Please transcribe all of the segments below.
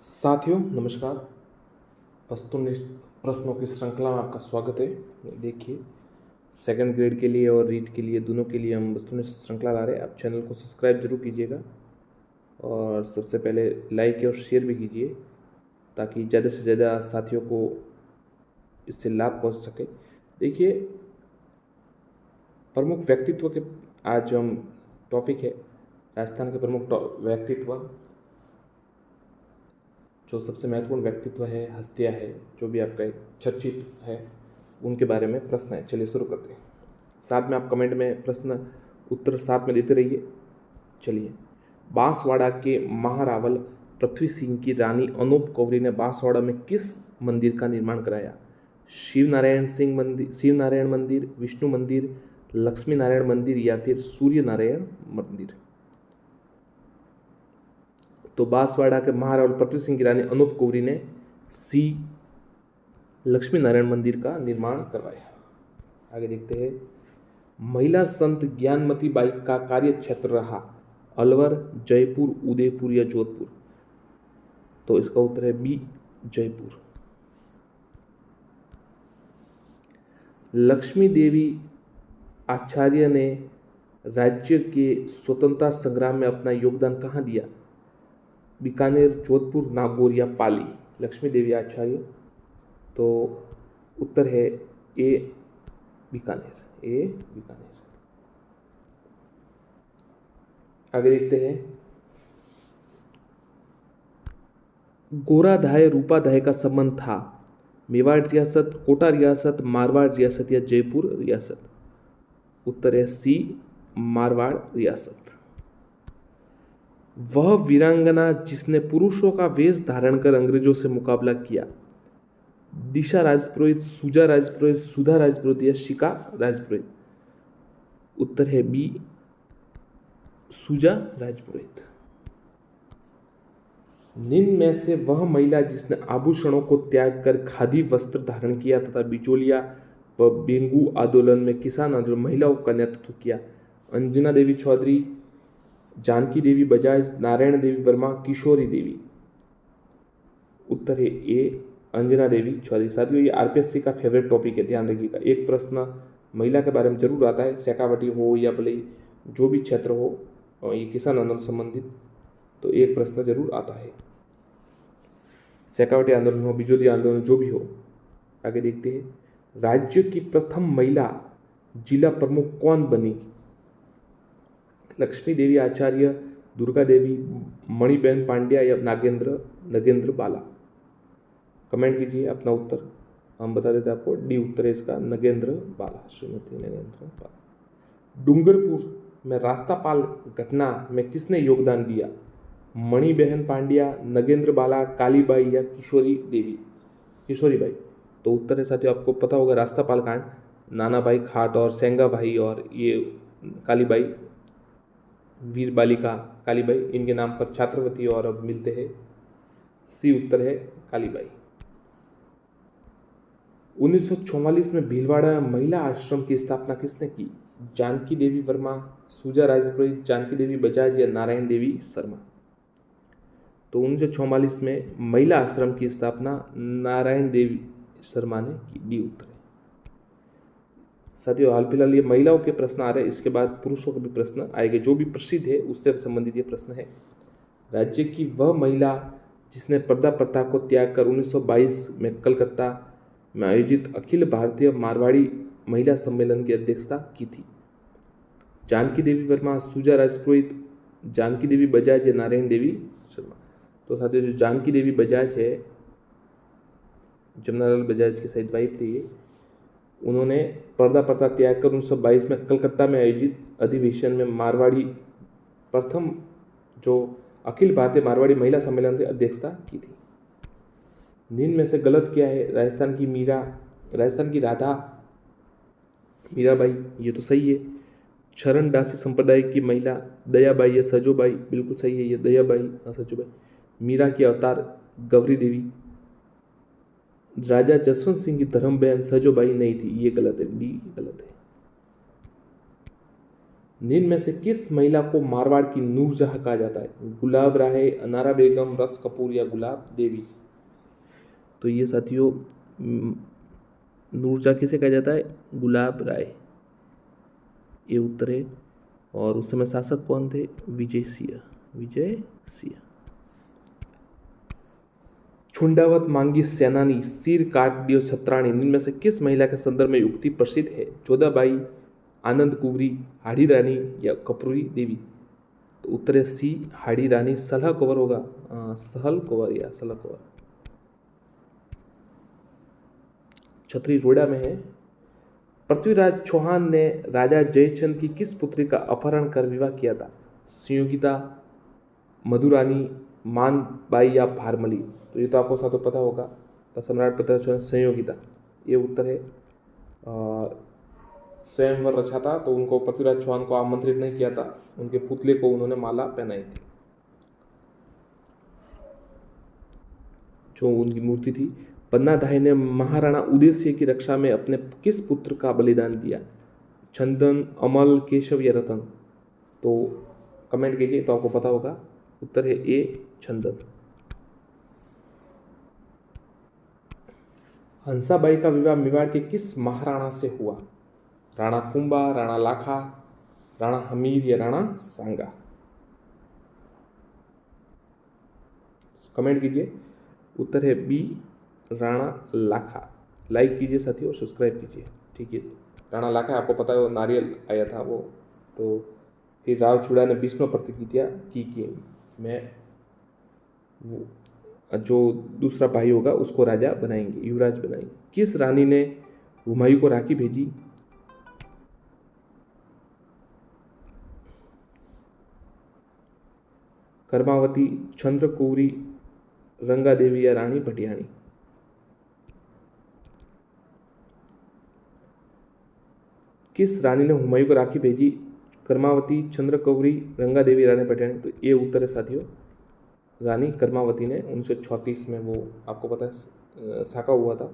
साथियों नमस्कार। वस्तुनिष्ठ प्रश्नों की श्रृंखला में आपका स्वागत है। देखिए, सेकंड ग्रेड के लिए और रीट के लिए दोनों के लिए हम वस्तुनिष्ठ श्रृंखला ला रहे हैं। आप चैनल को सब्सक्राइब जरूर कीजिएगा और सबसे पहले लाइक और शेयर भी कीजिए ताकि ज़्यादा से ज़्यादा साथियों को इससे लाभ पहुंच सके। देखिए, प्रमुख व्यक्तित्व के आज हम टॉपिक है राजस्थान के प्रमुख व्यक्तित्व, जो सबसे महत्वपूर्ण व्यक्तित्व है, हस्तियाँ है, जो भी आपका एक चर्चित है, उनके बारे में प्रश्न है। चलिए शुरू करते हैं। साथ में आप कमेंट में प्रश्न उत्तर साथ में देते रहिए। चलिए, बांसवाड़ा के महारावल पृथ्वी सिंह की रानी अनूप कौरी ने बांसवाड़ा में किस मंदिर का निर्माण कराया? शिव नारायण मंदिर, विष्णु मंदिर, लक्ष्मी नारायण मंदिर या फिर सूर्य नारायण मंदिर? तो बांसवाड़ा के महारावल पृथ्वी सिंह की रानी अनूप कौरी ने सी लक्ष्मी नारायण मंदिर का निर्माण करवाया। आगे देखते हैं। महिला संत ज्ञानमती बाई का कार्य क्षेत्र रहा अलवर, जयपुर, उदयपुर या जोधपुर? तो इसका उत्तर है बी, जयपुर। लक्ष्मी देवी आचार्य ने राज्य के स्वतंत्रता संग्राम में अपना योगदान कहाँ दिया? बीकानेर, जोधपुर, नागौर या पाली? लक्ष्मी देवी आचार्य, तो उत्तर है ए, बीकानेर। ए, बीकानेर। आगे देखते हैं। गोराधाय रूपाधाय का संबंध था मेवाड़ रियासत, कोटा रियासत, मारवाड़ रियासत या जयपुर रियासत? उत्तर है सी, मारवाड़ रियासत। वह वीरांगना जिसने पुरुषों का वेश धारण कर अंग्रेजों से मुकाबला किया? दिशा राजपुरोहित, सुजा राजपुरोहित, सुधा राजपुरोहित या शिका राजपुरोहित? उत्तर है बी, सुजा राजपुरोहित। निम्न में से वह महिला जिसने आभूषणों को त्याग कर खादी वस्त्र धारण किया तथा बिचौलिया व बेंगू आंदोलन में किसान आंदोलन महिलाओं का नेतृत्व किया? अंजना देवी चौधरी, जानकी देवी बजाज, नारायण देवी वर्मा, किशोरी देवी? उत्तर है ए, अंजना देवी चौधरी। साथियों, ये आरपीएससी का फेवरेट टॉपिक है, ध्यान रखिएगा। एक प्रश्न महिला के बारे में जरूर आता है, शेखावटी हो या भले जो भी क्षेत्र हो, और ये किसान आंदोलन संबंधित, तो एक प्रश्न जरूर आता है। शेखावटी आंदोलन हो, बिजोली आंदोलन, जो भी हो। आगे देखते हैं। राज्य की प्रथम महिला जिला प्रमुख कौन बनी? लक्ष्मी देवी आचार्य, दुर्गा देवी, मणिबेन पांड्या या नगेंद्र बाला? कमेंट कीजिए अपना उत्तर, हम बता देते हैं आपको। डी उत्तर है इसका, नगेंद्र बाला, श्रीमती नगेंद्र बाला। डूंगरपुर में रास्तापाल घटना में किसने योगदान दिया? मणिबेन पांड्या, नगेंद्र बाला, कालीबाई या किशोरी बाई? तो उत्तर है साथियों, आपको पता होगा, रास्तापाल कांड, नानाभाई खाट और सेंगा भाई और ये कालीबाई, वीर बालिका कालीबाई, इनके नाम पर छात्रवृत्ति और अब मिलते हैं। सी उत्तर है कालीबाई। 1944 में भीलवाड़ा में महिला आश्रम की स्थापना किसने की? जानकी देवी वर्मा, सुजा राजपुरोहित, जानकी देवी बजाज या नारायण देवी शर्मा? तो 1944 में महिला आश्रम की स्थापना नारायण देवी शर्मा ने की। डी उत्तर है। साथियों, हाल फिलहाल ये महिलाओं के प्रश्न आ रहे हैं, इसके बाद पुरुषों के भी प्रश्न आएंगे। जो भी प्रसिद्ध है उससे संबंधित ये प्रश्न है। राज्य की वह महिला जिसने पर्दा प्रथा को त्याग कर 1922 में कलकत्ता में आयोजित अखिल भारतीय मारवाड़ी महिला सम्मेलन की अध्यक्षता की थी? जानकी देवी वर्मा, सुजा राजपुरोहित, जानकी देवी बजाज या नारायण देवी शर्मा? तो साथियों, जो जानकी देवी बजाज है, जमुनालाल बजाज की शायद वाइफ थी ये, उन्होंने पर्दा प्रथा त्याग कर 1922 में कलकत्ता में आयोजित अधिवेशन में मारवाड़ी प्रथम जो अखिल भारतीय मारवाड़ी महिला सम्मेलन की अध्यक्षता की थी। निम्न में से गलत क्या है? राजस्थान की राधा मीराबाई, ये तो सही है। शरण दासी संप्रदाय की महिला दयाबाई या सजोबाई? बिल्कुल सही है, ये दयाबाई और सजोबाई। मीरा की अवतार गौरी देवी। राजा जसवंत सिंह की धर्म बहन सजोबाई नहीं थी, ये गलत है, डी गलत है। निम्न में से किस महिला को मारवाड़ की नूरजहां कहा जाता है? गुलाब राय, अनारा बेगम, रस कपूर या गुलाब देवी? तो ये साथियों नूरजहां किसे कहा जाता है? गुलाब राय, ये उत्तर है। और उस समय शासक कौन थे? विजय सिंह। विजय सिंह। छुंडावत मांगी सेनानी, सिर काट दियो छत्राणी, निम्न में से किस महिला के संदर्भ में युक्ति प्रसिद्ध है? जोधाबाई, आनंद कुंवरी, हाड़ी रानी या कपूरी देवी? तो उत्तर है सी, हाड़ी रानी। सलह कवर होगा, सहल कवर या सलह कवर। छतरी रोड़ा में है। पृथ्वीराज चौहान ने राजा जयचंद की किस पुत्री का अपहरण कर विवाह किया था? संयोगिता, मधुरानी, मानबाई या भारमली? तो ये तो आपको साथ पता होगा। तो सम्राट पृथ्वीराज चौहान संयोगिता, ये उत्तर है। स्वयंवर रचा था तो उनको पृथ्वीराज चौहान को आमंत्रित नहीं किया था, उनके पुतले को उन्होंने माला पहनाई थी जो उनकी मूर्ति थी। पन्नाधाय ने महाराणा उदयसिंह की रक्षा में अपने किस पुत्र का बलिदान दिया? चंदन, अमल, केशव या रतन? तो कमेंट कीजिए, तो आपको पता होगा। उत्तर है ए, चंदन। हंसाबाई का विवाह मेवाड़ के किस महाराणा से हुआ? राणा कुंभा, राणा लाखा, राणा हमीर या राणा सांगा? कमेंट कीजिए। उत्तर है बी, राणा लाखा। लाइक कीजिए साथियों और सब्सक्राइब कीजिए। ठीक है, राणा लाखा आपको पता है वो नारियल आया था वो। तो फिर राव चूड़ा ने भीष्म प्रतिज्ञा की कि मैं वो जो दूसरा भाई होगा उसको राजा बनाएंगे, युवराज बनाएंगे। किस रानी ने हुमायूं को राखी भेजी? कर्मावती, चंद्रकौरी, रंगा देवी या रानी भटियाणी? किस रानी ने हुमायूं को राखी भेजी? कर्मावती, चंद्रकौरी, रंगा देवी, रानी भटियाणी? तो ये उत्तर है साथियों रानी कर्मावती ने 1934 में, वो आपको पता है साका हुआ था।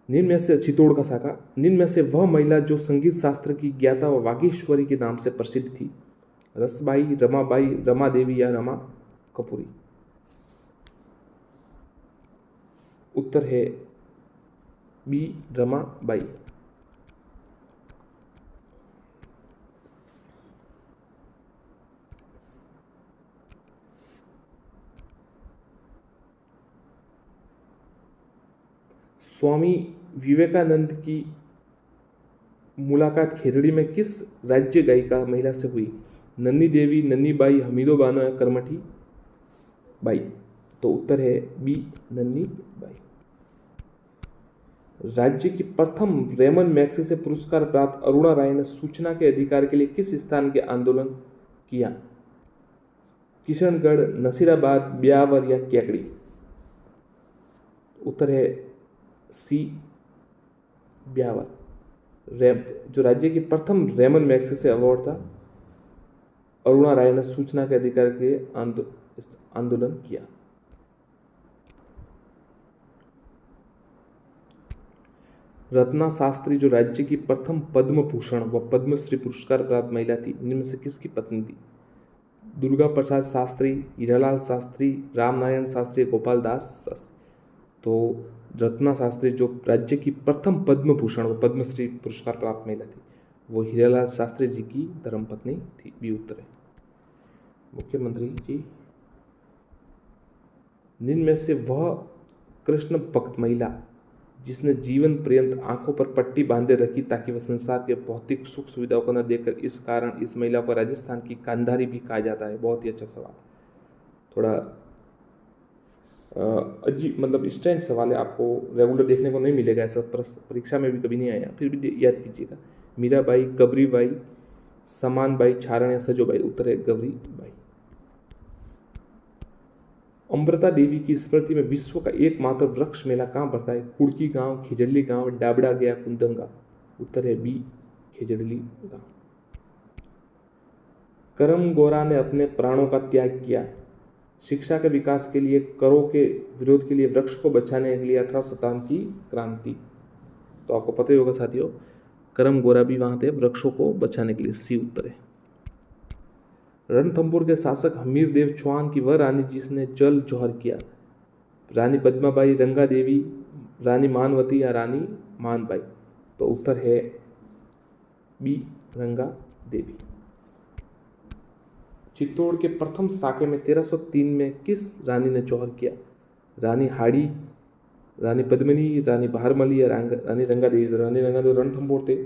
निम्न में से चित्तौड़ का साका, निम्न में से वह महिला जो संगीत शास्त्र की ज्ञाता व वागीश्वरी के नाम से प्रसिद्ध थी? रसबाई, रमाबाई, रमा देवी या रमा कपूरी? उत्तर है बी, रमाबाई। स्वामी विवेकानंद की मुलाकात खेतड़ी में किस राज्य गायिका महिला से हुई? नन्नी देवी, नन्नी बाई, हमीदो बानो या करमठी बाई? तो उत्तर है बी, नन्नी बाई। राज्य की प्रथम रेमन मैग्सेसे पुरस्कार प्राप्त अरुणा राय ने सूचना के अधिकार के लिए किस स्थान के आंदोलन किया? किशनगढ़, नसीराबाद, ब्यावर या कैकड़ी? उत्तर है सी, ब्यावर। जो राज्य की प्रथम रेमन मैग्सेसे अवार्ड था, अरुणा राय ने सूचना के अधिकार के लिए आंदोलन किया। रत्ना शास्त्री जो राज्य की प्रथम पद्म भूषण व पद्मश्री पुरस्कार प्राप्त महिला थी, इनमें से किसकी पत्नी थी? दुर्गा प्रसाद शास्त्री, हीरालाल शास्त्री, रामनारायण शास्त्री, गोपाल दास शास्त्री? तो रत्ना शास्त्री जो राज्य की प्रथम पद्म भूषण व पद्मश्री पुरस्कार प्राप्त महिला थी, वो हीरालाल शास्त्री जी की धर्मपत्नी थी। बी उत्तर है। मुख्यमंत्री जी, निम्न में से वह कृष्ण भक्त महिला जिसने जीवन पर्यंत आंखों पर पट्टी बांधे रखी ताकि वह संसार के भौतिक सुख सुविधाओं को न देकर, इस कारण इस महिला को राजस्थान की गांधारी भी कहा जाता है? बहुत ही अच्छा सवाल, थोड़ा अजीब मतलब स्ट्रेंज सवाल है, आपको रेगुलर देखने को नहीं मिलेगा ऐसा, परीक्षा में भी कभी नहीं आया, फिर भी याद कीजिएगा। मीराबाई, गबरीबाई, समानबाई, छारण या सजोबाई? उत्तर है गबरीबाई। अमृता देवी की स्मृति में विश्व का एकमात्र वृक्ष मेला कहाँ बढ़ता है? कुड़की गांव, खिजड़ली गांव, डाबड़ा गया, कुंदंगा? उत्तर है बी, खिजड़ली गांव। करम गोरा ने अपने प्राणों का त्याग किया शिक्षा के विकास के लिए, करों के विरोध के लिए, वृक्ष को बचाने के लिए 1857 की क्रांति? तो आपको पता ही होगा साथियों, करम गोरा भी वहाँ थे वृक्षों को बचाने के लिए, सी उत्तर है। रणथंभौर के शासक हमीर देव चौहान की वह रानी जिसने जल जौहर किया, रानी पद्माबाई, रंगा देवी, रानी मानवती या रानी मानबाई? तो उत्तर है बी, रंगा देवी। चित्तौड़ के प्रथम साके में 1303 में किस रानी ने जौहर किया, रानी हाड़ी, रानी पद्मिनी, रानी बहारमली या रानी रंगा देवी? रानी रंगा देवी रणथंभौर थे।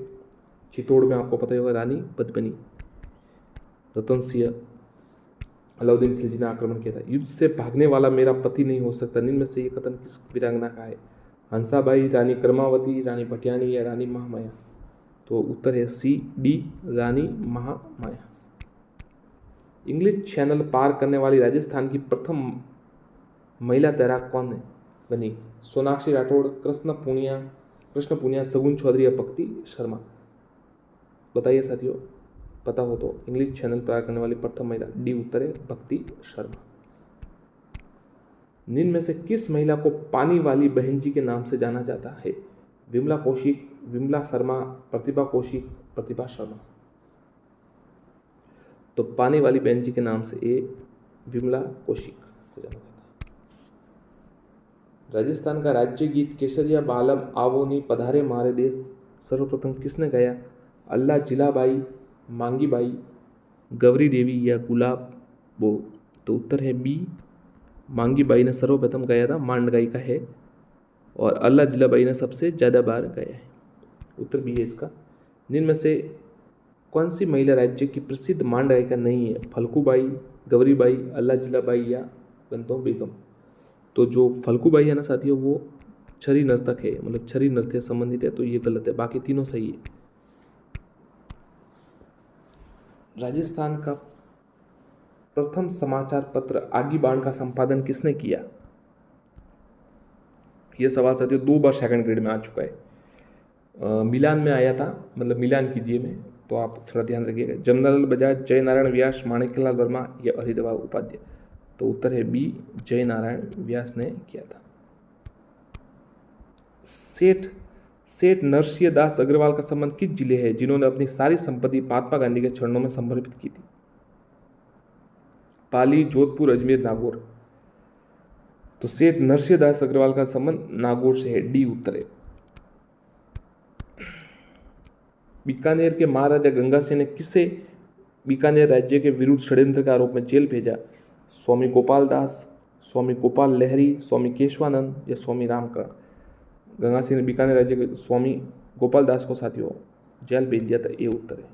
चित्तौड़ में आपको पता ही होगा रानी पद्मिनी। रतन सिंह, अलाउद्दीन खिलजी ने आक्रमण किया था। युद्ध से भागने वाला मेरा पति नहीं हो सकता, निम्न में से ये कथन किस वीरांगना का है, हंसाबाई, रानी कर्मावती, रानी भटियाणी या रानी महामाया? तो उत्तर है सी, डी, रानी महामाया। इंग्लिश चैनल पार करने वाली राजस्थान की प्रथम महिला तैराक कौन बनी, सोनाक्षी राठौड़, कृष्ण पूनिया, सगुन चौधरी या भक्ति शर्मा? बताइए साथियों, पता हो तो। इंग्लिश चैनल पार करने वाली प्रथम महिला, डी उत्तर है भक्ति शर्मा। निम्न में से किस महिला को पानी वाली बहन जी के नाम से जाना जाता है, विमला कौशिक, विमला शर्मा, प्रतिभा कौशिक, प्रतिभा शर्मा? तो पानी वाली बहन जी के नाम से ए, विमला कौशिक को जाना जाता है। राजस्थान का राज्य गीत केसरिया बालम आवोनी पधारे मारे देश सर्वप्रथम किसने गाया, अल्लाह जिलाबाई, मांगीबाई, गौरी देवी या गुलाबो? तो उत्तर है बी, मांगीबाई ने सर्वप्रथम गाया था, मांड गायिका है, और अल्लाह जिलाबाई ने सबसे ज़्यादा बार गाया है। उत्तर बी है इसका। निम्न में से कौन सी महिला राज्य की प्रसिद्ध मांड गायिका नहीं है, फल्गुबाई, गौरीबाई, अल्लाह जिलाबाई या बंतो बेगम? तो जो फल्गुबाई है ना साथियों, वो छरी नर्तक है, मतलब छरी नृत्य संबंधित है, तो ये गलत है, बाकी तीनों सही है। राजस्थान का प्रथम समाचार पत्र आगी बाण का संपादन किसने किया? यह सवाल साथियों 2 बार सेकंड ग्रेड में आ चुका है। मिलान में आया था, मतलब मिलान कीजिए में, तो आप थोड़ा ध्यान रखिएगा। जमनालाल बजाज, जय नारायण व्यास, माणिक्यलाल वर्मा या हरिदेवा उपाध्याय? तो उत्तर है बी, जय नारायण व्यास ने किया था। सेठ नरसिंह दास अग्रवाल का संबंध किस जिले है जिन्होंने अपनी सारी संपत्ति महात्मा गांधी के चरणों में समर्पित की थी, पाली, जोधपुर, अजमेर, नागौर? तो सेठ नरसिंह दास अग्रवाल का संबंध नागौर से है, डी उत्तर है। बीकानेर के महाराजा गंगा सिंह ने किसे बीकानेर राज्य के विरुद्ध षड्यंत्र के आरोप में जेल भेजा, स्वामी गोपाल दास, स्वामी गोपाल लहरी, स्वामी केशवानंद या स्वामी रामकरण? गंगा सिंह ने बीकानेर राज्य के स्वामी गोपाल दास को साथियों जेल भेज दिया था, ये उत्तर है।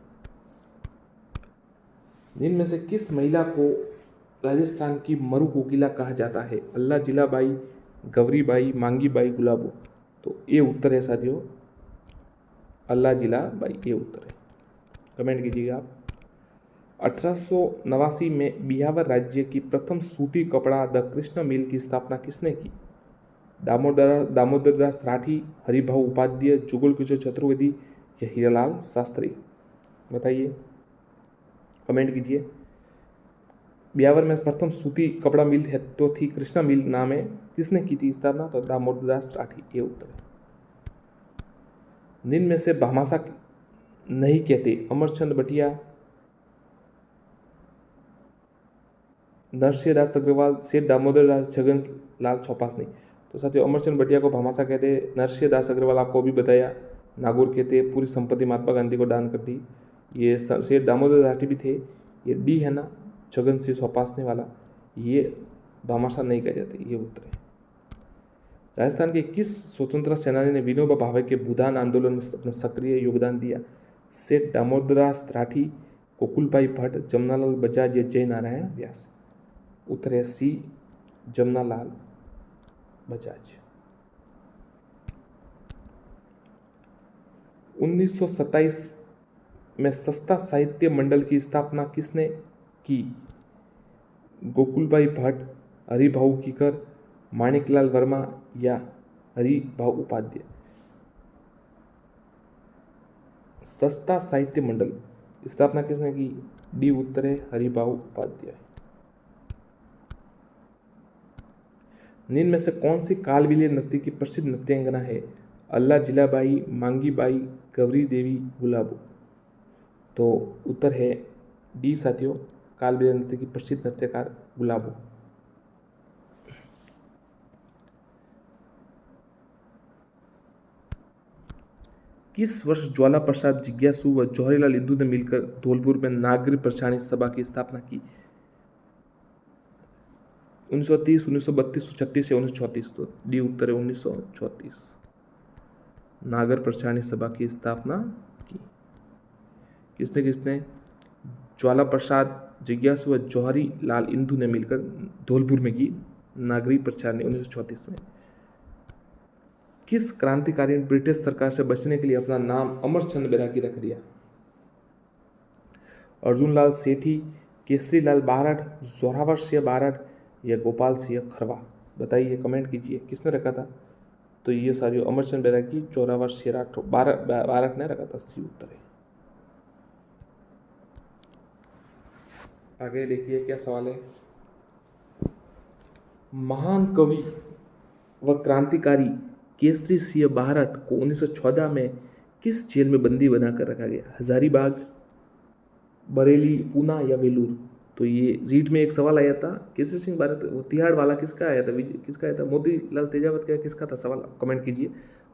निम्न में से किस महिला को राजस्थान की मरु कोकिला कहा जाता है, अल्लाह जिलाबाई, गौरीबाई, मांगीबाई, गुलाबो? तो ये उत्तर है साथियों अल्लाह जिलाबाई, ये उत्तर है। कमेंट कीजिएगा आप। 1889 में बिहावर राज्य की प्रथम सूती कपड़ा द कृष्ण मिल की स्थापना किसने की, दामोदर दास राठी, हरिभाऊ उपाध्याय, जुगल किशोर चतुर्वेदी या हीरालाल शास्त्री? बताइए, कमेंट कीजिए। ब्यावर में प्रथम सूती कपड़ा मिल है तो थी कृष्णा मिल नाम है, किसने की थी स्थापना, तो दामोदर दास राठी, ये उत्तर है। निम्न में से भामाशाह नहीं कहते, अमरचंद बटिया, नरसिंह दास अग्रवाल, सेठ दामोदर दास, छगन लाल चौपासनी? तो साथियों अमरचंद बटिया को भामाशाह कहते, नरसिंह दास अग्रवाल आपको भी बताया नागौर कहते, पूरी संपत्ति महात्मा गांधी को दान कर दी, ये सेठ दामोदर दास भी थे, ये डी है ना छगन सिंह चौपासने वाला, ये भामाशाह नहीं कहे जाते, ये उत्तर है। राजस्थान के किस स्वतंत्रता सेनानी ने विनोबा भावे के भूदान आंदोलन में अपना सक्रिय योगदान दिया, सेठ दामोदरदास राठी, गोकुलभाई भट्ट, जमनालाल बजाज या जय नारायण व्यास? उत्तर है सी, जमनालाल बजाज। 1927 में सस्ता साहित्य मंडल की स्थापना किसने की, गोकुलभाई भट्ट, हरिभाऊ कीकर, माणिकलाल वर्मा या हरिभाऊ उपाध्याय? सस्ता साहित्य मंडल स्थापना किसने की, डी उत्तर है हरिभाऊ उपाध्याय। निम्न में से कौन सी कालबेलिया नृत्य की प्रसिद्ध नृत्यांगना है, अल्लाह जिलाबाई, मांगीबाई, गौरी देवी, गुलाबो। तो उत्तर है डी साथियों, कालबेलिया नृत्य की प्रसिद्ध नृत्यकार गुलाबो। किस वर्ष ज्वाला प्रसाद जिज्ञासु व जवाहरीलाल इंदू ने मिलकर धौलपुर में नागरिक प्रशासनिक सभा की स्थापना की? 1930, 1932, 1936 या 1934? तो डी उत्तर है 1934। नागर प्रशासनिक सभा की स्थापना की। किसने किसने? ज्वाला प्रसाद जिज्ञासु व जवाहरी लाल इंदू ने मिलकर धौलपुर में की नागरिक प्रशासनिक 1934 में। किस क्रांतिकारी ने ब्रिटिश सरकार से बचने के लिए अपना नाम अमरचंद बैरागी रख दिया? अर्जुन लाल सेठी, केसरी लाल बारड, जोरावर सिंह बारड या गोपाल सिंह खरवा? बताइए, कमेंट कीजिए, किसने रखा था? तो ये सारी अमरचंद बैरागी, जोरावर सिंह राठौर, बारड ने रखा था। सी उत्तर है। आगे देखिए क्या सवाल है। महान कवि व क्रांतिकारी केसरी सिंह बारड को 1914 में किस जेल में बंदी बनाकर रखा गया? हजारीबाग, बरेली, पूना या वेलूर? तो ये रीट में एक सवाल आया था, केसरी सिंह बारड, वो तिहाड़ वाला किसका आया था? किसका आया था? मोतीलाल तेजावत का किसका था? सवाल कमेंट कीजिए।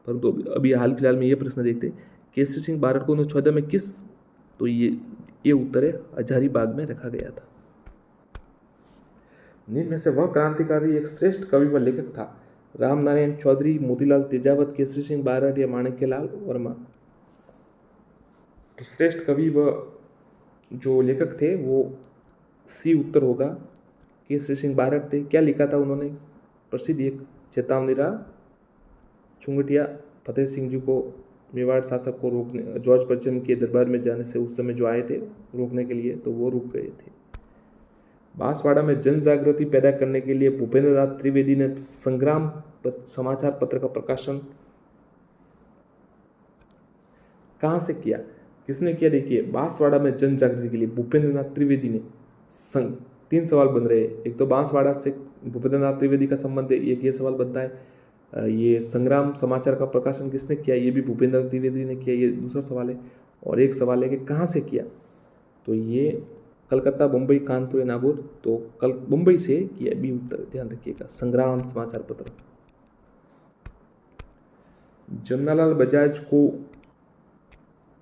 परंतु अभी हाल फिलहाल में ये प्रश्न देखते, केसरी सिंह बारड को 1914 में किस, तो ये उत्तर है हजारीबाग में रखा गया था। निम्न में से वह क्रांतिकारी एक श्रेष्ठ कवि व लेखक था? राम नारायण चौधरी, मोतीलाल तेजावत, केसरी सिंह बारड या माणिक्यलाल वर्मा? तो श्रेष्ठ कवि व जो लेखक थे वो सी उत्तर होगा, केसरी सिंह बारड थे। क्या लिखा था उन्होंने? प्रसिद्ध एक चेतावनी चुंगटिया फतेह सिंह जी को मेवाड़ शासक को रोकने, जॉर्ज पश्चिम के दरबार में जाने से उस समय जो आए थे रोकने के लिए, तो वो रुक गए थे। बांसवाड़ा में जन जागृति पैदा करने के लिए भूपेंद्र नाथ त्रिवेदी ने संग्राम समाचार पत्र का प्रकाशन कहां से किया? किसने किया? देखिए, बांसवाड़ा में जन जागृति के लिए भूपेंद्र नाथ त्रिवेदी ने। 3 सवाल बन रहे हैं। एक तो बांसवाड़ा से भूपेंद्र नाथ त्रिवेदी का संबंध है, एक ये सवाल बनता है। ये संग्राम समाचार का प्रकाशन किसने किया? ये भी भूपेंद्र नाथ त्रिवेदी ने किया, ये दूसरा सवाल है। और एक सवाल है कि कहाँ से किया? तो ये कलकत्ता, मुंबई, कानपुर या नागौर? तो मुंबई से किया, बी उत्तर, ध्यान रखिएगा। संग्राम समाचार पत्र। जमनालाल बजाज को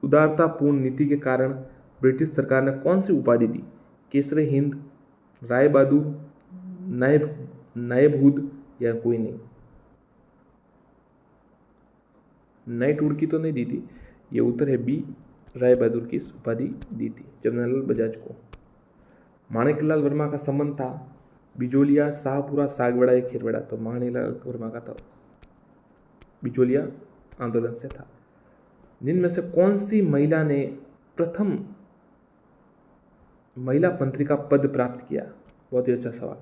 उदारतापूर्ण नीति के कारण ब्रिटिश सरकार ने कौन सी उपाधि दी? केसरे हिंद, राय बहादुर, नायबहुद या कोई नहीं? नाइटहुड की तो नहीं दी थी, ये उत्तर है बी, राय बहादुर की उपाधि दी थी जमनालाल बजाज को। माणिक्यलाल वर्मा का संबंध था बिजोलिया, शाहपुरा, सागवाड़ा या खिरवाड़ा? तो माणिक्यलाल वर्मा का था बिजोलिया आंदोलन से था। जिनमें में से कौन सी महिला ने प्रथम महिला मंत्री का पद प्राप्त किया? बहुत ही अच्छा सवाल।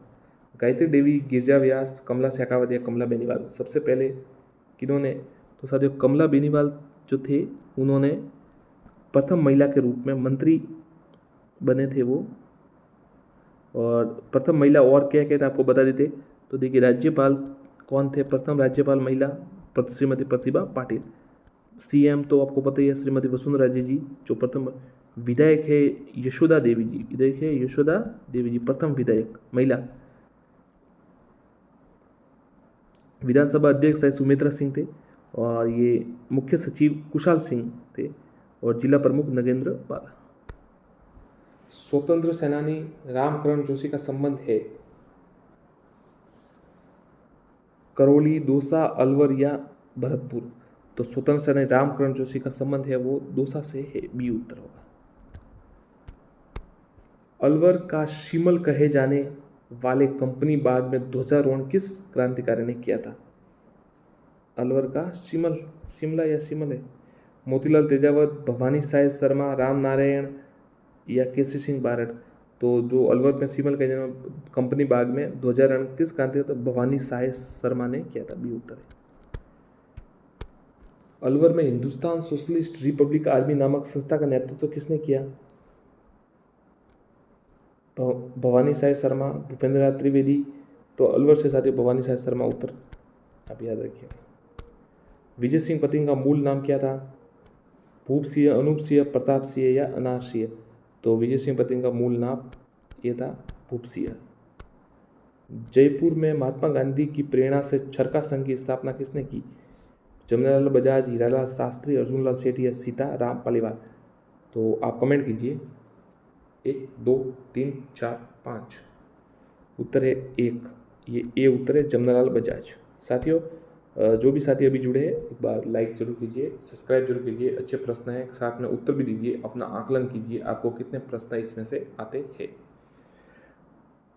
गायत्री देवी, गिरजा व्यास, कमला शेखावत या कमला बेनीवाल? सबसे पहले किन्होंने? तो साथियों, कमला बेनीवाल जो थे उन्होंने प्रथम महिला के रूप में मंत्री बने थे वो। और प्रथम महिला और क्या कहते आपको बता देते, तो देखिए राज्यपाल कौन थे? प्रथम राज्यपाल महिला श्रीमती प्रतिभा पाटिल। सीएम तो आपको पता ही है, श्रीमती वसुंधरा राजे जी। जो प्रथम विधायक है यशोदा देवी जी, विधायक है यशोदा देवी जी, प्रथम विधायक महिला। विधानसभा अध्यक्ष है सुमित्रा सिंह थे। और ये मुख्य सचिव कुशाल सिंह थे। और जिला प्रमुख नगेंद्र बाला। स्वतंत्र सेनानी रामकरण जोशी का संबंध है करौली, दौसा, अलवर या भरतपुर? तो स्वतंत्र सेनानी रामकरण जोशी का संबंध है वो दौसा से है, बी उत्तर होगा। अलवर का शिमल कहे जाने वाले कंपनी बाग में ध्वजारोहण किस क्रांतिकारी ने किया था? अलवर का शिमल, शिमला या शिमल है? मोतीलाल तेजावत, भवानी साय शर्मा, राम नारायण या केसरी सिंह बारड? तो जो अलवर में शिमल कहे जाने कंपनी बाग में ध्वजारोहण किस क्रांतिकारी? तो भवानी साय शर्मा ने किया था, बी उत्तर है। अलवर में हिंदुस्तान सोशलिस्ट रिपब्लिक आर्मी नामक संस्था का नेतृत्व किसने किया? भवानी साय शर्मा, भूपेंद्र नाथ त्रिवेदी? तो अलवर से साथियों भवानी साय शर्मा उत्तर, आप याद रखिए। विजय सिंह पतिंग का मूल नाम क्या था? भूप सिंह, अनूप सिंह, प्रताप सिंह या अनार सिंह? तो विजय सिंह पतिंग का मूल नाम ये था भूप सिंह। जयपुर में महात्मा गांधी की प्रेरणा से चरखा संघ की स्थापना किसने की? जमनालाल बजाज, हीरालाल शास्त्री, अर्जुनलाल सेठी या सीता राम पालीवाल? तो आप कमेंट कीजिए। 1, 2, 3, 4, 5। उत्तर है 1। ये ए उत्तर है, जमनालाल बजाज। साथियों, जो भी साथी अभी जुड़े हैं एक बार लाइक जरूर कीजिए, सब्सक्राइब जरूर कीजिए। अच्छे प्रश्न हैं, साथ में उत्तर भी दीजिए, अपना आकलन कीजिए, आपको कितने प्रश्न इसमें से आते हैं।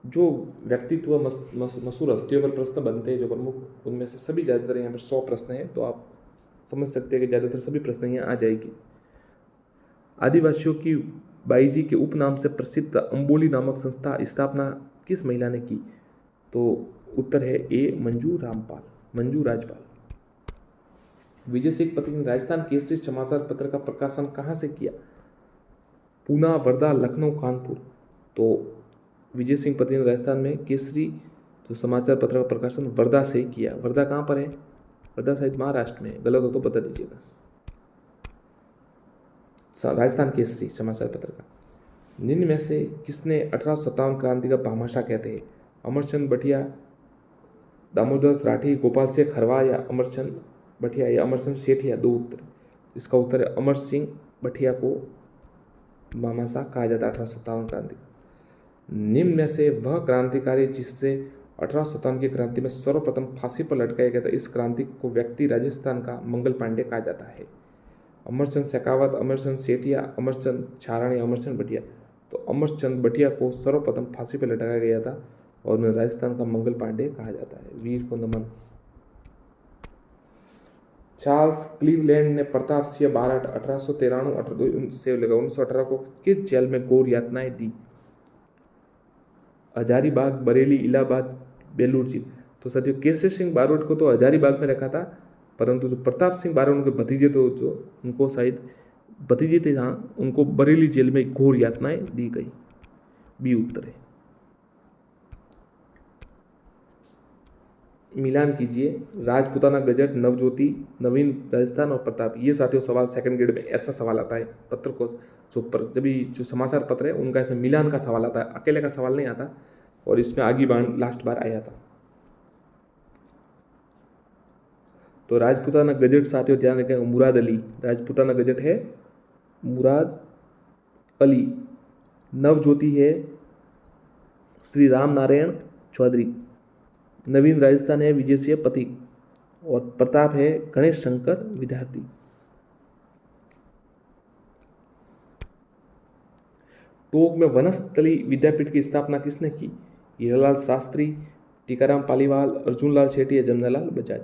जो व्यक्तित्व मशहूर हस्तियों पर प्रश्न बनते हैं जो प्रमुख, उनमें से सभी ज़्यादातर यहाँ पर 100 प्रश्न हैं, तो आप समझ सकते हैं कि ज़्यादातर सभी प्रश्न यहाँ आ जाएगी। आदिवासियों की बाईजी के उपनाम से प्रसिद्ध अंबोली नामक संस्था स्थापना किस महिला ने की? तो उत्तर है ए, मंजू राजपाल। विजय सिंह पतिंग ने राजस्थान केसरी समाचार पत्र का प्रकाशन कहाँ से किया? पूना, वर्धा, लखनऊ, कानपुर? तो विजय सिंह पतिंग ने राजस्थान में केसरी जो समाचार पत्र का प्रकाशन वर्धा से किया। वर्धा कहाँ पर है? वर्धा शायद महाराष्ट्र में, गलत हो तो बता दीजिएगा। राजस्थान केसरी समाचार पत्र का। निम्न में से किसने 1857 क्रांति का भामाशाह कहते हैं? अमरचंद बटिया, दामोदर राठी, गोपाल सिंह खरवा या अमरचंद बटिया या अमरचंद सेठिया? 2 उत्तर। इसका उत्तर है अमर सिंह बटिया को भामाशाह कहा जाता है 1857 क्रांति का। निम्न में से वह क्रांतिकारी जिससे 1857 की क्रांति में सर्वप्रथम फांसी पर लटकाया गया था, इस क्रांति को व्यक्ति राजस्थान का मंगल पांडे कहा जाता है? अमरचंद शेखावत, अमरचंद सेठिया, अमरचंद छाराणी, अमरचंद बटिया? तो अमरचंद बटिया को सर्वप्रथम फांसी पर लटकाया गया था और उन्हें राजस्थान का मंगल पांडे कहा जाता है। वीर को नमन। चार्ल्स क्लीवलैंड ने प्रताप सिंह बारठ 1893 से लेकर 1918 को किस जेल में घोर यातनाएं दी? हजारीबाग, बरेली, इलाहाबाद, बेलूर जेल? तो साथियों, केसरी सिंह बारोट को तो हजारीबाग में रखा था, परंतु जो प्रताप सिंह बारोट उनके भतीजे, तो जो उनको शायद भतीजे थे जहाँ, उनको बरेली जेल में घोर यातनाएं दी गई। बी उत्तर है। मिलान कीजिए। राजपूताना गजट, नवज्योति, नवीन राजस्थान और प्रताप। ये साथियों सवाल सेकंड ग्रेड में ऐसा सवाल आता है पत्र को, जब भी जो समाचार पत्र है उनका ऐसे मिलान का सवाल आता है, अकेले का सवाल नहीं आता। और इसमें आगे लास्ट बार आया था। तो राजपूताना गजट साथियों ध्यान रखें, मुराद अली। राजपूताना गजट है मुराद अली। नवज्योति है श्री राम नारायण चौधरी। नवीन राजस्थान है विजय सिंह पथिक। और प्रताप है गणेश शंकर विद्यार्थी। टोंक में वनस्थली विद्यापीठ की स्थापना किसने की? हीरालाल शास्त्री, टीकाराम पालीवाल, अर्जुनलाल सेठी या जमनालाल बजाज?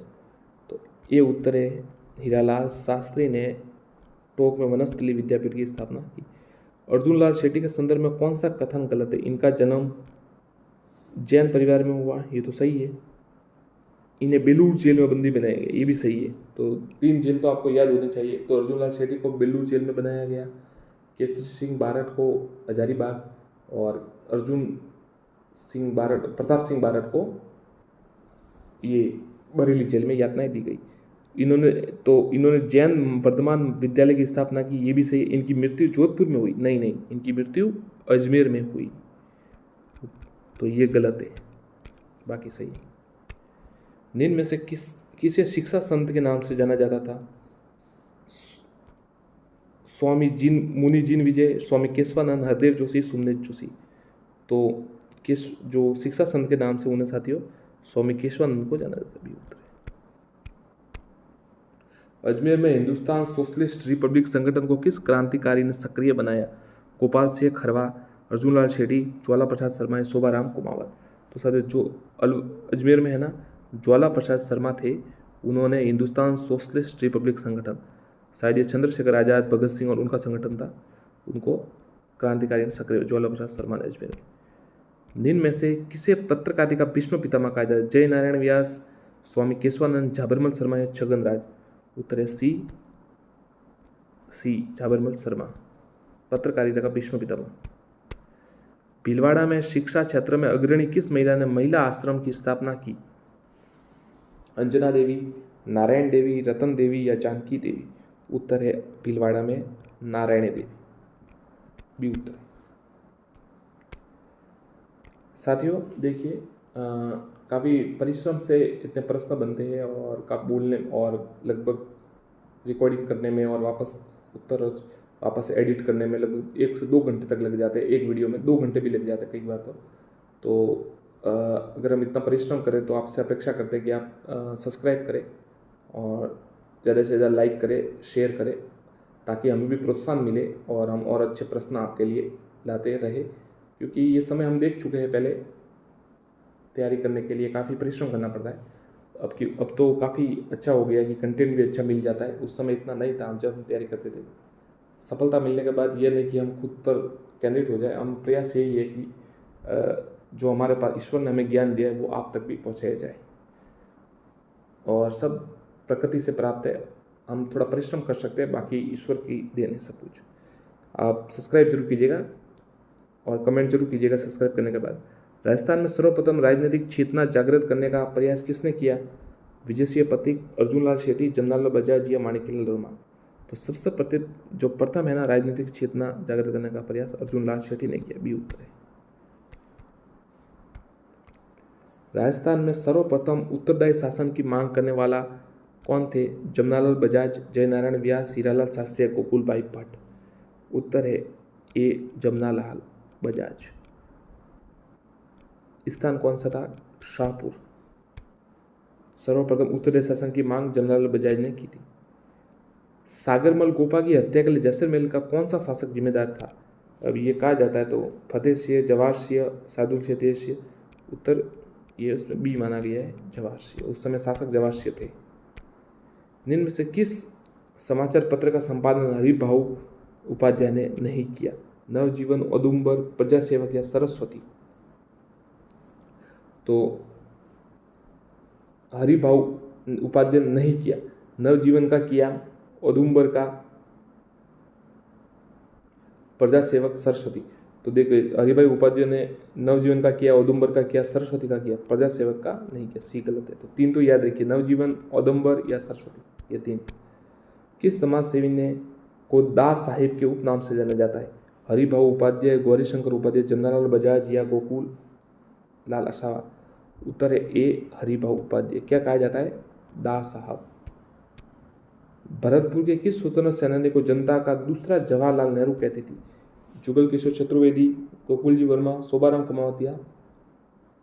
तो ये उत्तर है, हीरालाल शास्त्री ने टोंक में वनस्थली विद्यापीठ की स्थापना की। अर्जुनलाल सेठी के संदर्भ में कौन सा कथन गलत है? इनका जन्म जैन परिवार में हुआ, ये तो सही है। इन्हें बेलूर जेल में बंदी बनाया गया, ये भी सही है। तो 3 जेल तो आपको याद होनी चाहिए। तो अर्जुनलाल सेठी को बेलूर जेल में बनाया गया, केसरी सिंह बारठ को हजारीबाग और प्रताप सिंह बारठ को ये बरेली जेल में यातनाएं दी गई। इन्होंने जैन वर्धमान विद्यालय की स्थापना की, ये भी सही। इनकी मृत्यु जोधपुर में हुई? नहीं, इनकी मृत्यु अजमेर में हुई, तो ये गलत है, बाकी सही है। निम्न में से किसे शिक्षा संत के नाम से जाना जाता था? स्वामी मुनि जिन विजय, स्वामी केशवानंद, हरदेव जोशी, सुमनेश जोशी? तो जो शिक्षा संत के नाम से उन्हें साथियों स्वामी केशवानंद को जाना जाता है। अजमेर में हिंदुस्तान सोशलिस्ट रिपब्लिक संगठन को किस क्रांतिकारी ने सक्रिय बनाया? गोपाल सिंह खरवा, अर्जुनलाल सेठी, ज्वाला प्रसाद शर्मा, शोभाराम कुमावत? तो साथियों जो अजमेर में है ना, ज्वाला प्रसाद शर्मा थे, उन्होंने हिंदुस्तान सोशलिस्ट रिपब्लिक संगठन, शायद ये चंद्रशेखर आजाद, भगत सिंह और उनका संगठन था, उनको क्रांतिकारी ने सक्रिय, ज्वाला प्रसाद शर्मा ने अजमेर में। निम्न में से किसे पत्रकारिता का भीष्म पितामह कहा जाता है? जय नारायण व्यास, स्वामी केशवानंद, झाबरमल शर्मा या छगन राज? उत्तर है सी झाबरमल शर्मा, पत्रकारिता का भीष्म पितामह। भीलवाड़ा में शिक्षा क्षेत्र में अग्रणी किस महिला ने महिला आश्रम की स्थापना की? अंजना देवी, नारायण देवी, रतन देवी या जानकी देवी? उत्तर है भीलवाड़ा में नारायणी देवी, बी उत्तर है। साथियों देखिए, काफ़ी परिश्रम से इतने प्रश्न बनते हैं और का बोलने और लगभग रिकॉर्डिंग करने में और वापस उत्तर वापस एडिट करने में लगभग 1 से 2 घंटे तक लग जाते हैं। एक वीडियो में 2 घंटे भी लग जाते हैं कई बार। तो अगर हम इतना परिश्रम करें तो आपसे अपेक्षा करते हैं कि आप सब्सक्राइब करें और ज़्यादा से ज़्यादा लाइक करें, शेयर करें, ताकि हमें भी प्रोत्साहन मिले और हम और अच्छे प्रश्न आपके लिए लाते रहे। क्योंकि ये समय हम देख चुके हैं, पहले तैयारी करने के लिए काफ़ी परिश्रम करना पड़ता है। अब तो काफ़ी अच्छा हो गया कि कंटेंट भी अच्छा मिल जाता है। उस समय इतना नहीं था जब हम तैयारी करते थे। सफलता मिलने के बाद ये नहीं कि हम खुद पर केंद्रित हो जाए, हम प्रयास यही है कि जो हमारे पास ईश्वर ने हमें ज्ञान दिया है वो आप तक भी पहुँचाया जाए। और सब प्रकृति से प्राप्त है, हम थोड़ा परिश्रम कर सकते हैं, बाकी ईश्वर की देन है सब कुछ। आप सब्सक्राइब जरूर कीजिएगा और कमेंट जरूर कीजिएगा सब्सक्राइब करने के बाद। राजस्थान में सर्वप्रथम राजनीतिक चेतना जागृत करने का प्रयास किसने किया? विजय सिंह पथिक, अर्जुन लाल शेट्टी, जमनालाल बजाज या माणिकलाल वर्मा? तो सबसे जो प्रथम है ना राजनीतिक चेतना जागृत करने का प्रयास, अर्जुन लाल शेट्टी ने किया, बी उत्तर है। राजस्थान में सर्वप्रथम उत्तरदायी शासन की मांग करने वाला कौन थे? जमनालाल बजाज, जयनारायण व्यास, हीरालाल शास्त्री, गोकुलभाई भट्ट? उत्तर है ए जमनालाल बजाज। स्थान कौन सा था? शाहपुर। सर्वप्रथम उत्तरदायी शासन की मांग जमनालाल बजाज ने की थी। सागरमल गोपा की हत्या के लिए जैसलमेर का कौन सा शासक जिम्मेदार था? अब ये कहा जाता है तो फतेह सिंह, जवाहर सिंह, सादुल शेतेर सिंह? उत्तर ये उसमें बी माना गया है, जवाहर सिंह। उस समय शासक जवाहर सिंह थे। निम्न में से किस समाचार पत्र का संपादन हरिभाऊ उपाध्याय ने नहीं किया? नवजीवन, औदुंबर, प्रजासेवक या सरस्वती? तो हरिभाऊ उपाध्याय ने नहीं किया। नवजीवन का किया, औदुंबर का, प्रजासेवक, सरस्वती? तो देखिए हरिभाई उपाध्याय ने नवजीवन का किया, औदुंबर का किया, सरस्वती का किया, प्रजासेवक का नहीं किया, सी गलत है। तो 3 तो याद रखिए, नवजीवन, औदुंबर या सरस्वती, ये 3। किस समाज सेवी ने को दास साहिब के उपनाम से जाना जाता है? हरिभाऊ उपाध्याय, गौरीशंकर उपाध्याय, जमनालाल बजाज या गोकुल लाल असावा? उत्तर है ए हरिभाऊ उपाध्याय। क्या कहा जाता है? दास साहब। भरतपुर के किस स्वतंत्र सेनानी को जनता का दूसरा जवाहरलाल नेहरू कहती थी? जुगल किशोर चतुर्वेदी, गोकुल जी वर्मा, शोभाराम कमावतिया,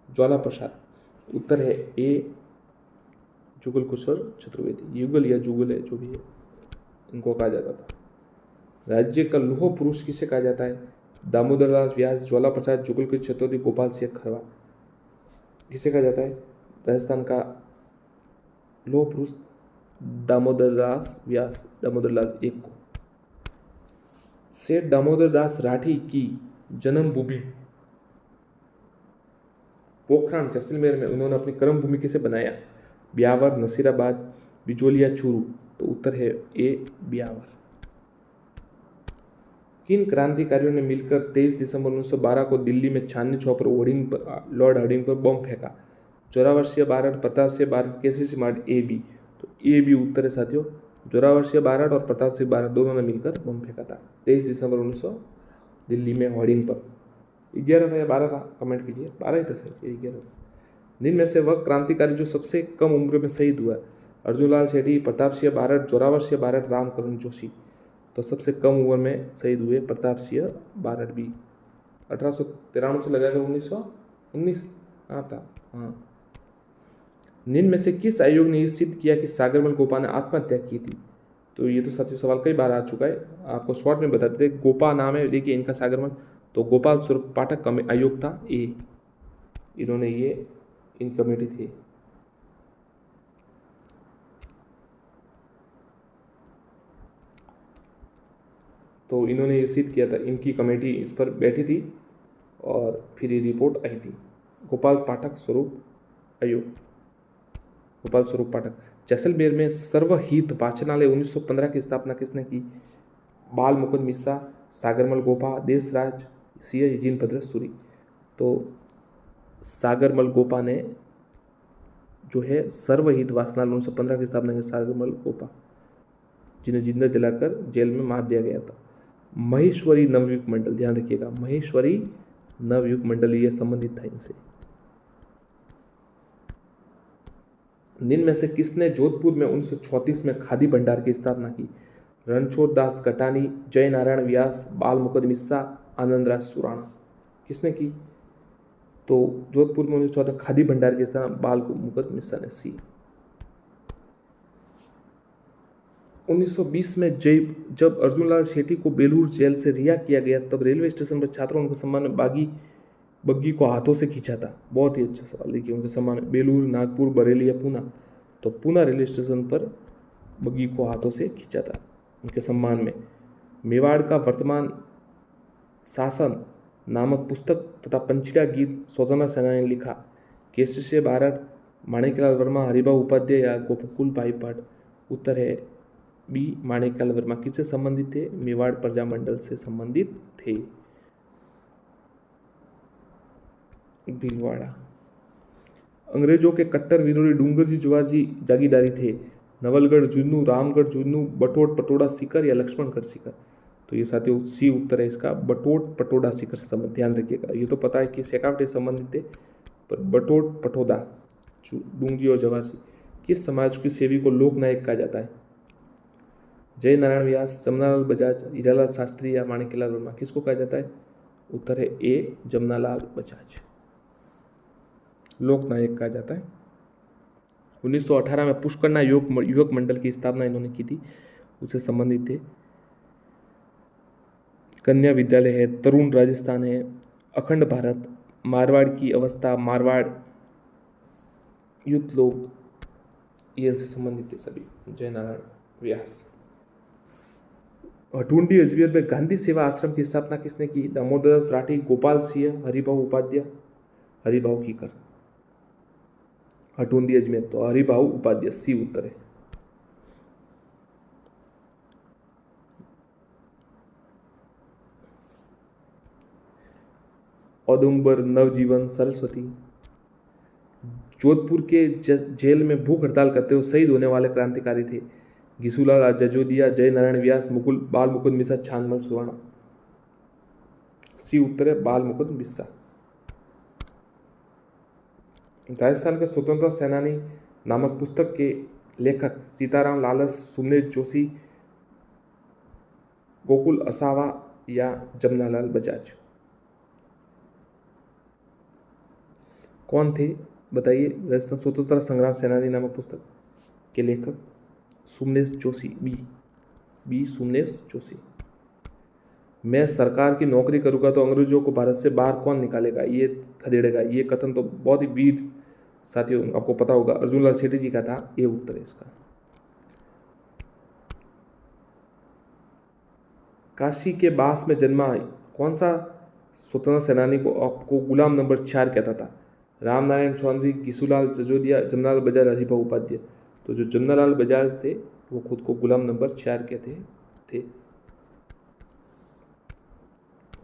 ज्वाला प्रसाद? उत्तर है ए जुगल किशोर चतुर्वेदी। युगल या जुगल है जो भी है, इनको कहा जाता था। राज्य का लौह पुरुष किसे कहा जाता है? दामोदर दास व्यास, ज्वाला प्रसाद, जुगल किशोर चतुर्वेदी, गोपाल सिंह खरवा? किसे कहा जाता है राजस्थान का लौह पुरुष? दामोदर दास व्यास, दामोदर दास एक को। सेठ दामोदर दास राठी की जन्मभूमि पोखरण जैसलमेर में उन्होंने अपनी कर्म भूमि किसे बनाया? ब्यावर, नसीराबाद, बिजोलिया, चूरू? तो उत्तर है ए ब्यावर। किन क्रांतिकारियों ने मिलकर 23 दिसंबर 1912 को दिल्ली में चांदनी चौक पर लॉर्ड हार्डिंग पर बम फेंका? जोरावर सिंह बारड, प्रताप सिंह बारड, केसरी सिंह बारड? A B. तो ए बी उत्तर है साथियों। जोरावर सिंह बारड और प्रताप सिंह बारड दोनों ने मिलकर बम फेंका था 23 दिसंबर 1900 दिल्ली में होर्डिंग पर। 11 था या 12 था? कमेंट कीजिए। 12 ही था सर, 11 था। दिन में से वह क्रांतिकारी जो सबसे कम उम्र में शहीद हुआ? अर्जुन लाल शेट्टी, प्रताप सिंह बारड, जोरावर सिंह बारड, रामकरण जोशी? तो सबसे कम उम्र में शहीद हुए प्रताप सिंह बारड भी। 1893 से लगाकर 1919 कहाँ था? हाँ। निम्न में से किस आयोग ने यह सिद्ध किया कि सागरमल गोपा ने आत्महत्या की थी? तो ये तो साथियों सवाल कई बार आ चुका है, आपको शॉर्ट में बता देते। गोपा नाम है देखिए इनका सागरमल, तो गोपाल स्वरूप पाठक आयोग था ए, इन्होंने ये इन कमेटी थी। तो इन्होंने ये सिद्ध किया था, इनकी कमेटी इस पर बैठी थी और फिर ये रिपोर्ट आई थी। गोपाल पाठक स्वरूप आयोग, गोपाल स्वरूप पाठक। जैसलमेर में सर्वहित वाचनालय 1915 की स्थापना किसने की? बाल मुकुंद मिश्रा, सागरमल गोपा, देशराज सिंह, जिनभद्र सूरी? तो सागरमल गोपा ने जो है सर्वहित वासनालय 1915 की स्थापना की सागरमल गोपा, जिन्हें जिंदा जलाकर जेल में मार दिया गया था। महेश्वरी नवयुग मंडल, ध्यान रखिएगा, महेश्वरी नवयुग मंडल ये संबंधित था इनसे। निम्न में से किसने जोधपुर में 1934 में खादी भंडार की स्थापना की? रणछोड़ दास कटानी, जय नारायण व्यास, बाल मुकुंद मिश्रा, आनंदराज सुराणा। किसने की? तो जोधपुर में 1914 खादी भंडार की स्थापना बाल मुकुंद मिश्रा ने। सी। 1920 में जब अर्जुनलाल शेट्टी को बेलूर जेल से रिहा किया गया तब रेलवे स्टेशन पर छात्रों ने उनके सम्मान में बग्गी को हाथों से खींचा था। बहुत ही अच्छा सवाल। देखिए, उनके सम्मान में बेलूर, नागपुर, बरेली या पूना, तो पूना रेलवे स्टेशन पर बग्गी को हाथों से खींचा था उनके सम्मान में। मेवाड़ का वर्तमान शासन नामक पुस्तक तथा पंचीड़ा गीत स्वतंत्रता सेनानी ने लिखा। केसरी से भारत, माणिकलाल वर्मा, हरिभाऊ उपाध्याय या गोकुल भाई भट्ट। उत्तर है बी, माणिकलाल वर्मा। किससे संबंधित थे? मेवाड़ प्रजा मंडल से संबंधित थे। भीलवाड़ा। अंग्रेजों के कट्टर विरोधी डूंगर जी जवाहर जी जागीरदारी थे। नवलगढ़ झुंझुनू, रामगढ़ झुंझुनू, बटोट पटोड़ा सीकर या लक्ष्मणगढ़ सीकर। तो ये साथियों सी उत्तर है इसका, बटोट पटोड़ा सीकर से संबंधित। ध्यान रखिएगा, ये तो पता है कि शेखावटी से संबंधित थे, पर बटोट पटोदा डूंगजी और जवाहर जी। किस समाज की सेवी को लोक नायक कहा जाता है? जय नारायण व्यास, जमनालाल बजाज, हीरालाल शास्त्री या माणिक्यलाल वर्मा। किसको कहा जाता है? उत्तर है ए, जमनालाल बजाज, लोक नायक कहा जाता है। 1918 में पुष्करना युवक मंडल की स्थापना इन्होंने की थी, उससे संबंधित थे। कन्या विद्यालय है, तरुण राजस्थान है, अखंड भारत, मारवाड़ की अवस्था, मारवाड़ युद्ध लोग, ये इनसे संबंधित थे सभी। जय नारायण व्यास। हटुंडी अजमेर में गांधी सेवा आश्रम की स्थापना किसने की? दामोदर दास राठी, गोपाल सिंह, हरिभाऊ उपाध्याय, हरिभाऊ कीकर। हटुंडी अजमेर तो हरिभाऊ उपाध्याय, सी उत्तर है। औदुंबर, नवजीवन, सरस्वती। जोधपुर के जेल में भूख हड़ताल करते हुए शहीद होने वाले क्रांतिकारी थे। घिसूलाल जजोदिया, जय नारायण व्यास, बाल मुकुंद मिश्रा, छानमल सुराणा। सी उत्तर है, बाल मुकुंद मिश्रा। राजस्थान के स्वतंत्रता सेनानी नामक पुस्तक के लेखक सीताराम लालस, सुमनेश जोशी, गोकुल असावा या जमनालाल बजाज। कौन थे बताइए? राजस्थान स्वतंत्रता संग्राम सेनानी नामक पुस्तक के लेखक सुमनेश जोशी। बी सुमनेश जोशी। मैं सरकार की नौकरी करूंगा तो अंग्रेजों को भारत से बाहर कौन निकालेगा, ये खदेड़ेगा। ये कथन तो बहुत ही वीर साथियों आपको पता होगा, अर्जुनलाल शेट्टी जी का था। ये उत्तर है इसका। काशी के बास में जन्मा कौन सा स्वतंत्रता सेनानी को आपको गुलाम नंबर 4 कहता था? रामनारायण चौधरी, घिसूलाल जजोदिया, जमनालाल बजाज, हरिभाऊ उपाध्याय। तो जो जमनालाल बजाज थे वो खुद को गुलाम नंबर 4 कहते थे।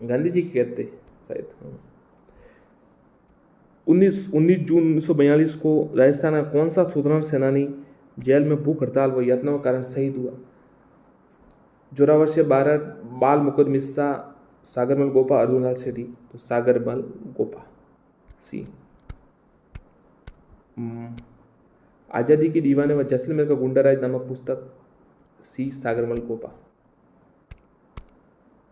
गांधी जी कहते शायद। 19 जून 1942 को राजस्थान का कौन सा स्वतंत्रता सेनानी जेल में भूख हड़ताल व यातनाओं के कारण शहीद हुआ? जोरावर से भारत, बाल मुकुंद मिश्रा, सागरमल गोपा, अर्जुनलाल शेट्टी। तो सागरमल गोपा, सी। आज़ादी की दीवाने व जैसलमेर का गुंडाराज नामक पुस्तक, सी, सागरमल गोपा।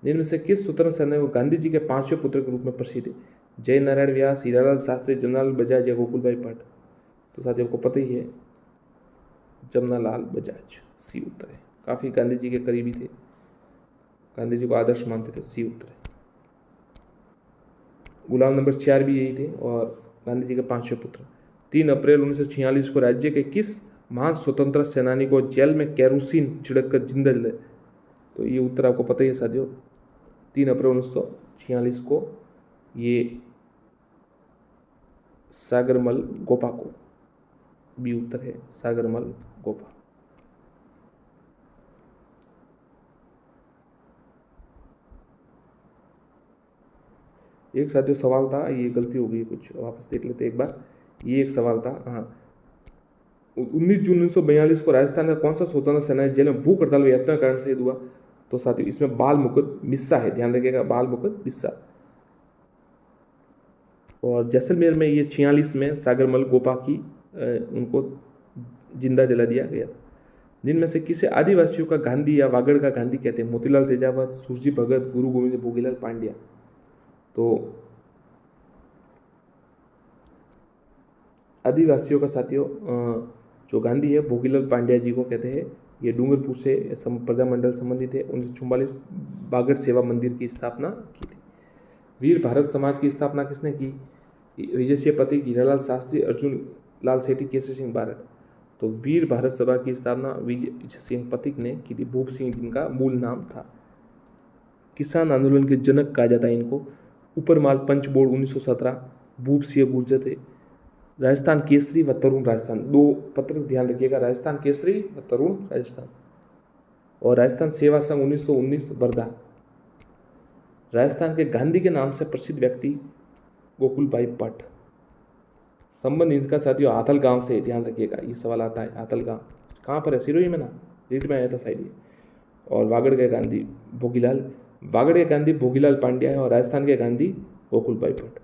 जिनमें से किस स्वतंत्र सेनानी को गांधी जी के 5वें पुत्र के रूप में प्रसिद्ध है? जय नारायण व्यास, हीरालाल शास्त्री, जमनालाल बजाज या गोकुल भाई भट्ट। तो साथियों को पता ही है, जमनालाल बजाज, सी उत्तर है। काफी गांधी जी के करीबी थे, गांधी जी को आदर्श मानते थे। सी उत्तर है। गुलाम नंबर 4 भी यही थे और गांधी जी के 5वें पुत्र। 3 अप्रैल 1946 को राज्य के किस महान स्वतंत्रता सेनानी को जेल में केरोसिन छिड़ककर जिंदा जलाया? तो ये उत्तर आपको पता ही है साथियों, 3 अप्रैल 1946 को ये सागरमल गोपा को। बी उत्तर है, सागरमल गोपा। एक साथियों सवाल था, ये गलती हो गई कुछ, वापस देख लेते एक बार। ये एक सवाल था, हाँ, 19 जून 1942 को राजस्थान का कौन सा स्वतंत्र सेनानी जेल में भूख हड़ताल व यातना कारण शहीद हुआ? तो साथियों इसमें बाल मुकुंद मिश्रा है, ध्यान रखिएगा, बाल मुकुंद मिश्रा। और जैसलमेर में ये 46 में सागरमल गोपा की उनको जिंदा जला दिया गया। जिनमें से किसे आदिवासियों का गांधी या वागड़ का गांधी कहते हैं? मोतीलाल तेजावत, सुरजी भगत, गुरु गोविंद, भोगीलाल पांड्या। तो आदिवासियों का साथियों जो गांधी है भोगीलाल पांड्या जी को कहते हैं। ये डूंगरपुर से प्रजामंडल संबंधित है। 1944 बागड़ सेवा मंदिर की स्थापना की थी। वीर भारत समाज की स्थापना किसने की? विजय सिंह पथिक, हीरालाल शास्त्री, अर्जुन लाल सेठी, केसरी सिंह बारट। तो वीर भारत सभा की स्थापना विजय सिंह पथिक ने की थी। भूप सिंह जिनका मूल नाम था। किसान आंदोलन के जनक कहा जाता है इनको। ऊपरमाल पंच बोर्ड 1917, भूप सिंह गुर्जर थे। राजस्थान केसरी व तरुण राजस्थान, दो पत्र ध्यान रखिएगा, राजस्थान केसरी व तरुण राजस्थान। और राजस्थान सेवा संघ 1919 वर्धा। राजस्थान के गांधी के नाम से प्रसिद्ध व्यक्ति गोकुल भाई भट्ट। संबंध इनका साथियों आथल गांव से, ध्यान रखिएगा, ये सवाल आता है। आथल गांव कहाँ पर है? सिरोही में ना, रीट में आया था शायद ये। और वागड़ के गांधी भोगीलाल, वागड़ के गांधी भोगीलाल पांड्या है। और राजस्थान के गांधी गोकुल भाई भट्ट।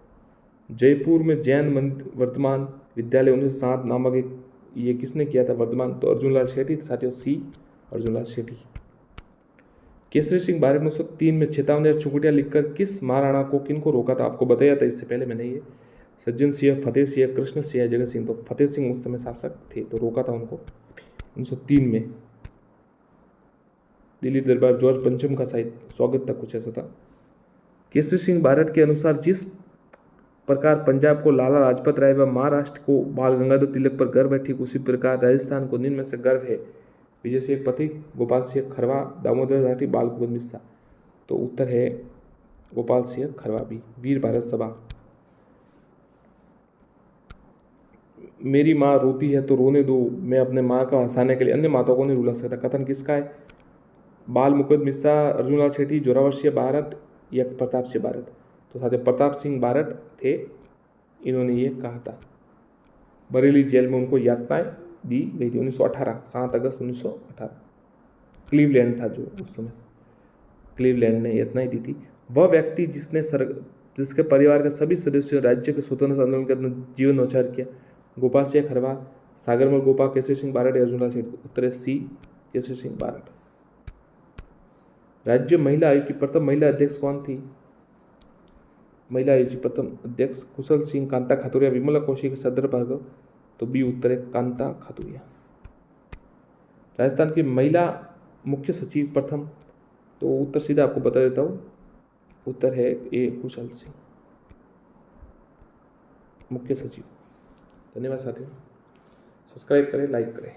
जयपुर में जैन वर्तमान विद्यालय 1907 नामक एक, ये किसने किया था वर्तमान? तो अर्जुन लाल शेट्टी, साथियों सी अर्जुन लाल शेट्टी। केसरी सिंह बारट 1903 में चेतावनी चुकटिया लिखकर किस महाराणा को किनको रोका था? आपको बताया था इससे पहले मैंने ये। सज्जन सिंह, फतेह सिंह, कृष्ण सिंह, जगत सिंह। तो फतेह सिंह उस समय शासक थे, तो रोका था उनको 1903 में। दिल्ली दरबार जॉर्ज पंचम का शायद स्वागत था, कुछ ऐसा था। केसरी सिंह बारट के अनुसार जिस प्रकार पंजाब को लाला लाजपत राय व महाराष्ट्र को बाल गंगाधर तिलक पर गर्व है, ठीक उसी प्रकार राजस्थान को निम्न में से गर्व है? विजय सिंह पथिक, गोपाल सिंह खरवा, दामोदर जाटी, बाल गोविंद मिश्रा। तो उत्तर है गोपाल सिंह खरवा भी। वीर भारत सभा। मेरी माँ रोती है तो रोने दो, मैं अपने माँ का हंसाने के लिए अन्य माताओं को नहीं रुला सकता, कथन किसका है? बाल मुकुंद मिश्रा, अर्जुन लाल शेट्टी, जोरावर सिंह बारट या प्रताप सिंह बारट? तो साथ प्रताप सिंह बारट थे, इन्होंने ये कहा था। बरेली जेल में उनको यातनाएं दी गई थी 1918, 7 अगस्त 1918। क्लीवलैंड था जो उस समय, क्लीवलैंड ने यातनाएं दी थी। वह व्यक्ति जिसके परिवार के सभी सदस्यों राज्य के स्वतंत्र आंदोलन के अपना जीवन न्यौछावर किया? गोपाल सिंह खरवा, सागरमल गोपा, केसरी सिंह बारट, अर्जुन लाल शेट्टी। उत्तर सी केसरी सिंह बारट। राज्य महिला आयोग की प्रथम महिला अध्यक्ष कौन थी? महिला आयोग की प्रथम अध्यक्ष कुशल सिंह, कांता खातुरिया, विमला कौशिक, सदर भार्गव। तो बी उत्तर है कांता खातुरिया। राजस्थान की महिला मुख्य सचिव प्रथम, तो उत्तर सीधा आपको बता देता हूँ, उत्तर है ए कुशल सिंह मुख्य सचिव। धन्यवाद साथियों, सब्सक्राइब करें, लाइक करें।